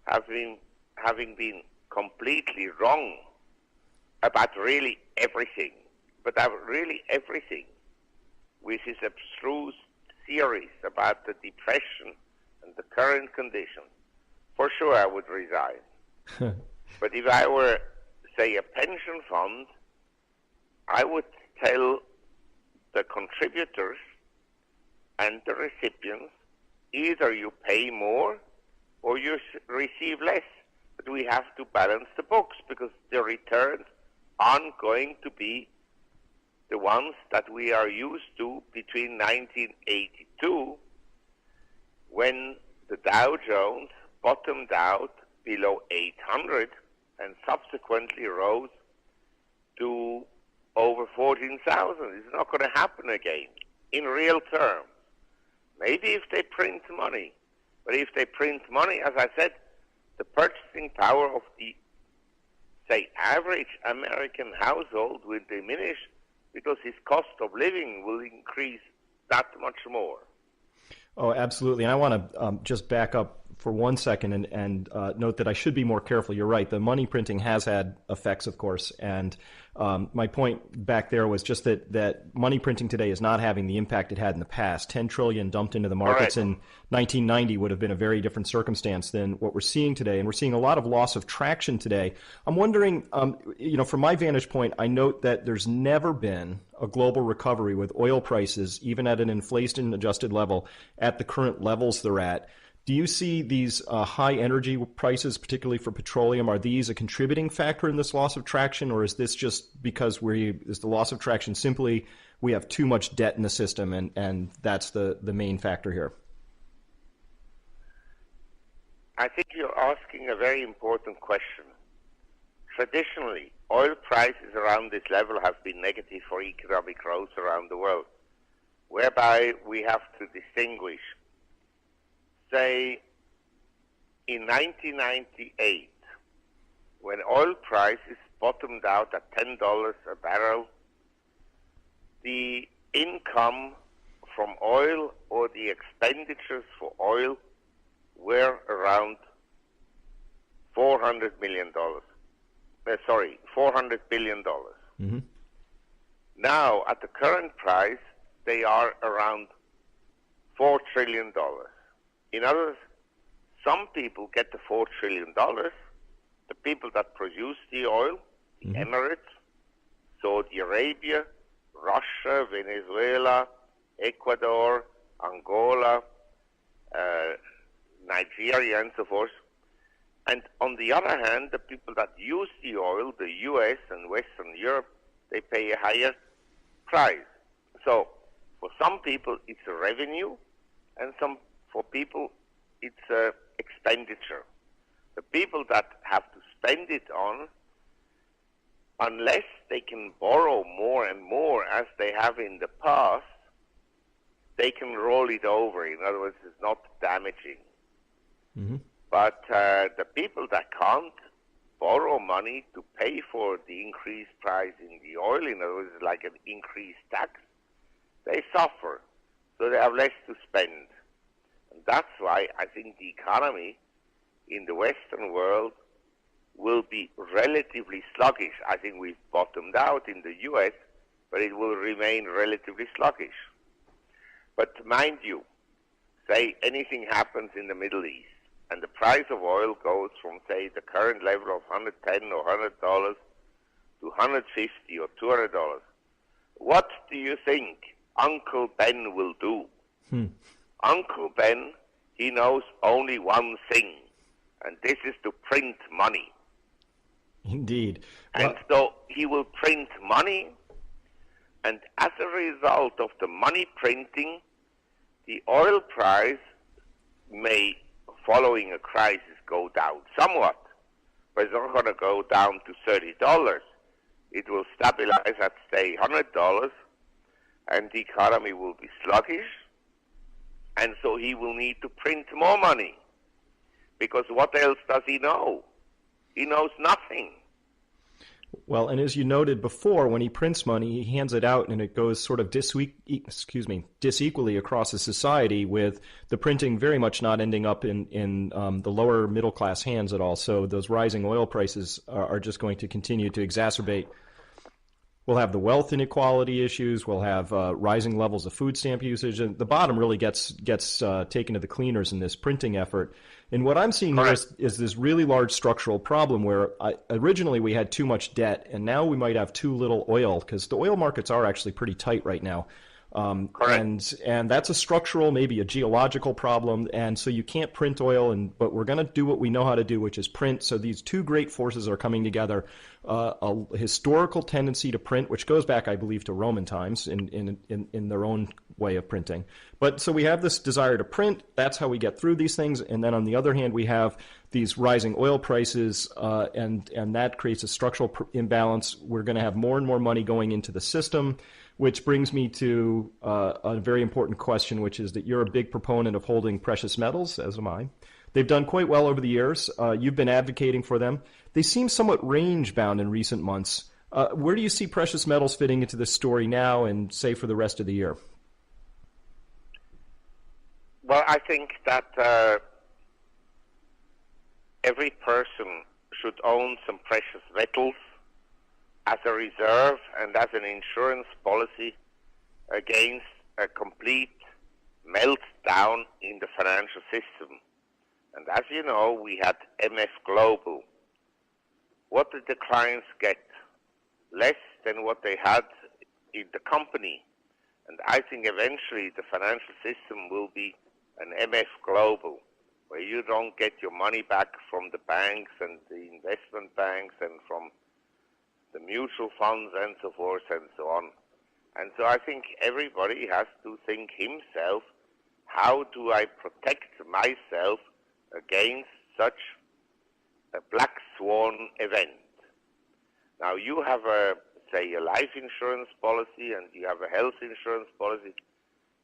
having been completely wrong about really everything, but about really everything, with his abstruse theories about the depression and the current conditions, for sure I would resign. But if I were, say, a pension fund, I would tell the contributors and the recipients, either you pay more or you receive less. But we have to balance the books, because the returns aren't going to be the ones that we are used to between 1982, when the Dow Jones bottomed out below 800 and subsequently rose to over 14,000. It's not going to happen again in real terms. Maybe if they print money. But if they print money, as I said, the purchasing power of the, say, average American household will diminish, because his cost of living will increase that much more. Oh, absolutely. And I want to just back up for 1 second and note that I should be more careful. You're right. The money printing has had effects, of course. And my point back there was just that money printing today is not having the impact it had in the past. 10 trillion dumped into the markets in 1990 would have been a very different circumstance than what we're seeing today. And we're seeing a lot of loss of traction today. I'm wondering, from my vantage point, I note that there's never been a global recovery with oil prices, even at an inflation-adjusted level, at the current levels they're at. Do you see these high energy prices, particularly for petroleum, are these a contributing factor in this loss of traction, or is this just because is the loss of traction simply we have too much debt in the system and that's the main factor here? I think you're asking a very important question. Traditionally, oil prices around this level have been negative for economic growth around the world, whereby we have to distinguish. Say, in 1998, when oil prices bottomed out at $10 a barrel, the income from oil or the expenditures for oil were around $400 billion. Mm-hmm. Now, at the current price, they are around $4 trillion. In other words, some people get the $4 trillion, the people that produce the oil, the Emirates, Saudi Arabia, Russia, Venezuela, Ecuador, Angola, Nigeria, and so forth. And on the other hand, the people that use the oil, the US and Western Europe, they pay a higher price. So for some people, it's a revenue, and for people, it's a expenditure. The people that have to spend it on, unless they can borrow more and more as they have in the past, they can roll it over. In other words, it's not damaging. Mm-hmm. But the people that can't borrow money to pay for the increased price in the oil, in other words, like an increased tax, they suffer. So they have less to spend. And that's why I think the economy in the Western world will be relatively sluggish. I think we've bottomed out in the US, but it will remain relatively sluggish. But mind you, say anything happens in the Middle East, and the price of oil goes from, say, the current level of $110 or $100 to $150 or $200. What do you think Uncle Ben will do? Uncle Ben, he knows only one thing, and this is to print money. Indeed. And so he will print money, and as a result of the money printing, the oil price may, following a crisis, go down somewhat, but it's not going to go down to $30. It will stabilize at, say, $100, and the economy will be sluggish, and so he will need to print more money. Because what else does he know? He knows nothing. Well, and as you noted before, when he prints money, he hands it out and it goes sort of disequally across the society, with the printing very much not ending up in the lower middle class hands at all. So those rising oil prices are just going to continue to exacerbate. We'll have the wealth inequality issues. We'll have rising levels of food stamp usage, and the bottom really gets taken to the cleaners in this printing effort. And what I'm seeing here is this really large structural problem where originally we had too much debt, and now we might have too little oil, because the oil markets are actually pretty tight right now. And that's a structural, maybe a geological problem, and so you can't print oil, but we're going to do what we know how to do, which is print. So these two great forces are coming together. A historical tendency to print, which goes back, I believe, to Roman times in their own way of printing. But so we have this desire to print. That's how we get through these things. And then on the other hand, we have these rising oil prices, and that creates a structural imbalance. We're going to have more and more money going into the system, which brings me to a very important question, which is that you're a big proponent of holding precious metals, as am I. They've done quite well over the years. You've been advocating for them. They seem somewhat range-bound in recent months. Where do you see precious metals fitting into this story now and, say, for the rest of the year? Well, I think that every person should own some precious metals as a reserve and as an insurance policy against a complete meltdown in the financial system. And as you know, we had MF Global. What did the clients get? Less than what they had in the company. And I think eventually the financial system will be an MF Global, where you don't get your money back from the banks and the investment banks and from the mutual funds and so forth and so on. And so I think everybody has to think himself, how do I protect myself against such a black swan event? Now you have a life insurance policy and you have a health insurance policy.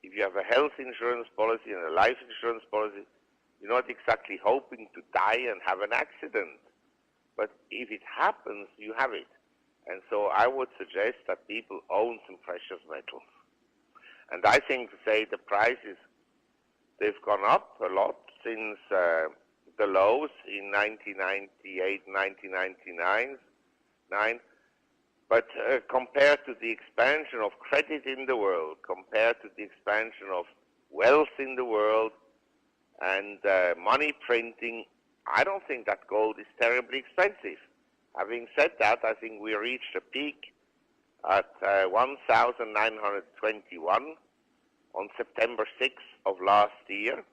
If you have a health insurance policy and a life insurance policy, you're not exactly hoping to die and have an accident. But if it happens, you have it. And so I would suggest that people own some precious metals. And I think, the prices, they've gone up a lot since the lows in 1998, 1999. But compared to the expansion of credit in the world, compared to the expansion of wealth in the world and money printing, I don't think that gold is terribly expensive. Having said that, I think we reached a peak at 1,921 on September 6th of last year.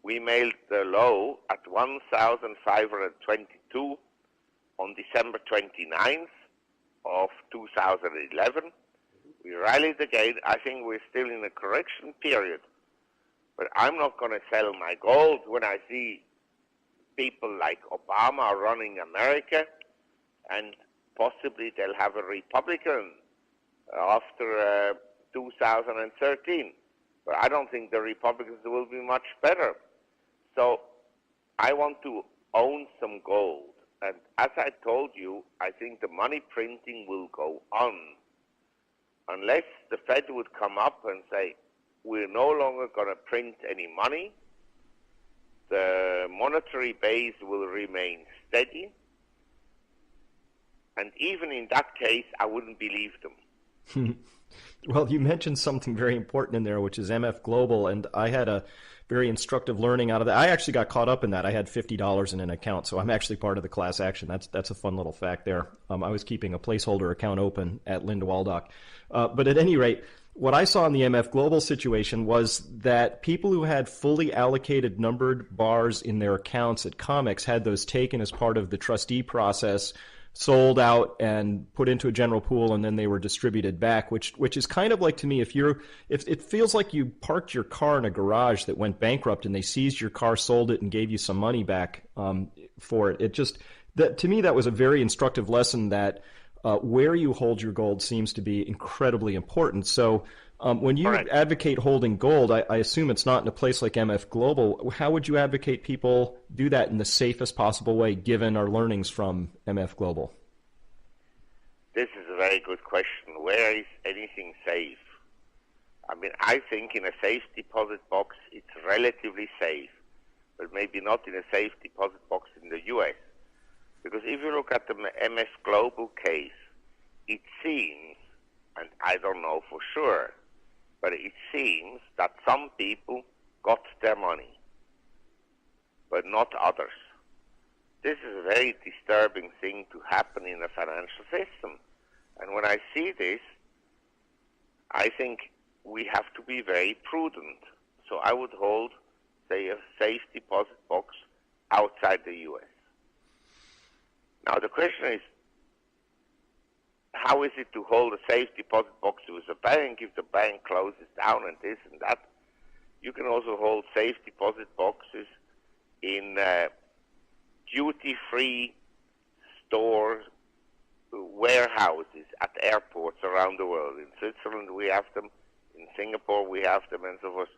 We made the low at 1,522 on December 29th of 2011. We rallied again. I think we're still in a correction period. But I'm not going to sell my gold when I see people like Obama running America, and possibly they'll have a Republican after 2013. But I don't think the Republicans will be much better. So I want to own some gold. And as I told you, I think the money printing will go on unless the Fed would come up and say, we're no longer going to print any money. The monetary base will remain steady. And even in that case, I wouldn't believe them. Well, you mentioned something very important in there, which is MF Global, and I had a very instructive learning out of that. I actually got caught up in that. I had $50 in an account, so I'm actually part of the class action. That's a fun little fact there. I was keeping a placeholder account open at Linda Waldock. But at any rate, what I saw in the MF Global situation was that people who had fully allocated numbered bars in their accounts at COMEX had those taken as part of the trustee process, sold out and put into a general pool, and then they were distributed back, which is kind of like, to me, if it feels like you parked your car in a garage that went bankrupt and they seized your car, sold it, and gave you some money back for it. To me, that was a very instructive lesson that where you hold your gold seems to be incredibly important. So when you advocate holding gold, I assume it's not in a place like MF Global. How would you advocate people do that in the safest possible way, given our learnings from MF Global? This is a very good question. Where is anything safe? I mean, I think in a safe deposit box, it's relatively safe, but maybe not in a safe deposit box in the U.S. Because if you look at the MS Global case, it seems, and I don't know for sure, but it seems that some people got their money, but not others. This is a very disturbing thing to happen in a financial system. And when I see this, I think we have to be very prudent. So I would hold, say, a safe deposit box outside the U.S. Now the question is, how is it to hold a safe deposit box with a bank if the bank closes down and this and that? You can also hold safe deposit boxes in duty-free stores, warehouses at airports around the world. In Switzerland we have them, in Singapore we have them, and so forth.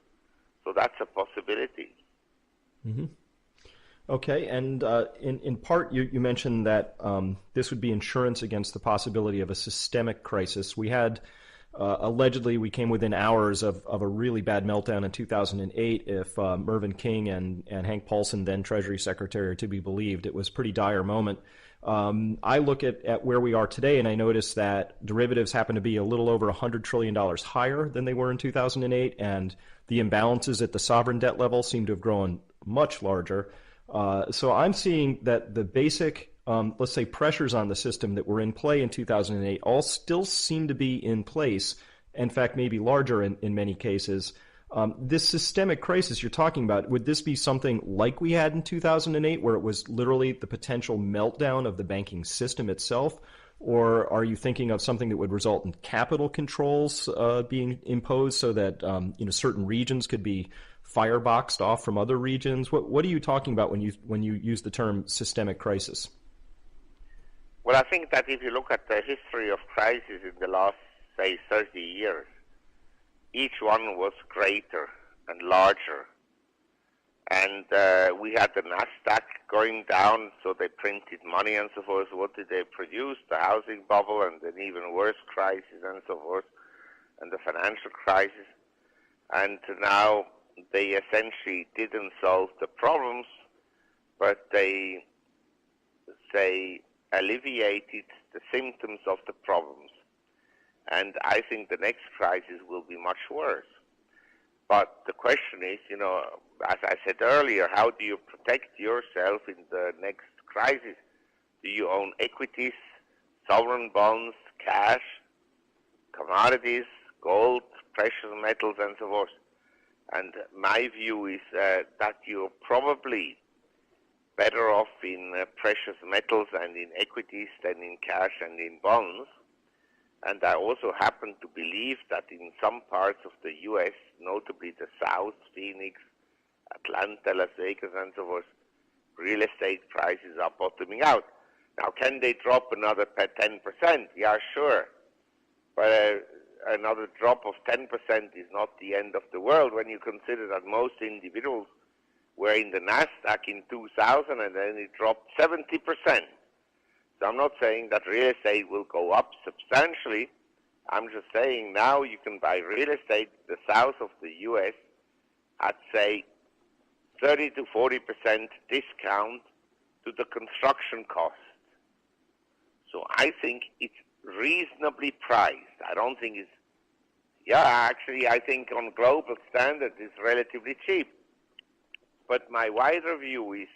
So that's a possibility. Mm-hmm. Okay, and in part you mentioned that this would be insurance against the possibility of a systemic crisis. We had, allegedly, we came within hours of a really bad meltdown in 2008. If Mervyn King and Hank Paulson, then Treasury Secretary, are to be believed, it was a pretty dire moment. I look at where we are today, and I notice that derivatives happen to be a little over $100 trillion higher than they were in 2008, and the imbalances at the sovereign debt level seem to have grown much larger. So I'm seeing that the basic, let's say, pressures on the system that were in play in 2008 all still seem to be in place, in fact, maybe larger in many cases. This systemic crisis you're talking about, would this be something like we had in 2008, where it was literally the potential meltdown of the banking system itself? Or are you thinking of something that would result in capital controls being imposed so that certain regions could be fireboxed off from other regions? What are you talking about when you use the term systemic crisis? Well, I think that if you look at the history of crises in the last, say, 30 years, each one was greater and larger. And we had the Nasdaq going down, so they printed money and so forth. What did they produce? The housing bubble and an even worse crisis and so forth, and the financial crisis. And now they essentially didn't solve the problems, but they alleviated the symptoms of the problems. And I think the next crisis will be much worse. But the question is, as I said earlier, how do you protect yourself in the next crisis? Do you own equities, sovereign bonds, cash, commodities, gold, precious metals, and so forth? And my view is that you're probably better off in precious metals and in equities than in cash and in bonds. And I also happen to believe that in some parts of the U.S., notably the South, Phoenix, Atlanta, Las Vegas, and so forth, real estate prices are bottoming out. Now, can they drop another 10%? Yeah, sure. But another drop of 10% is not the end of the world when you consider that most individuals were in the Nasdaq in 2000 and then it dropped 70%. So I'm not saying that real estate will go up substantially. I'm just saying now you can buy real estate in the south of the U.S. at, say, 30 to 40% discount to the construction cost. So I think it's reasonably priced. I don't think it's, actually I think on global standards it's relatively cheap. But my wider view is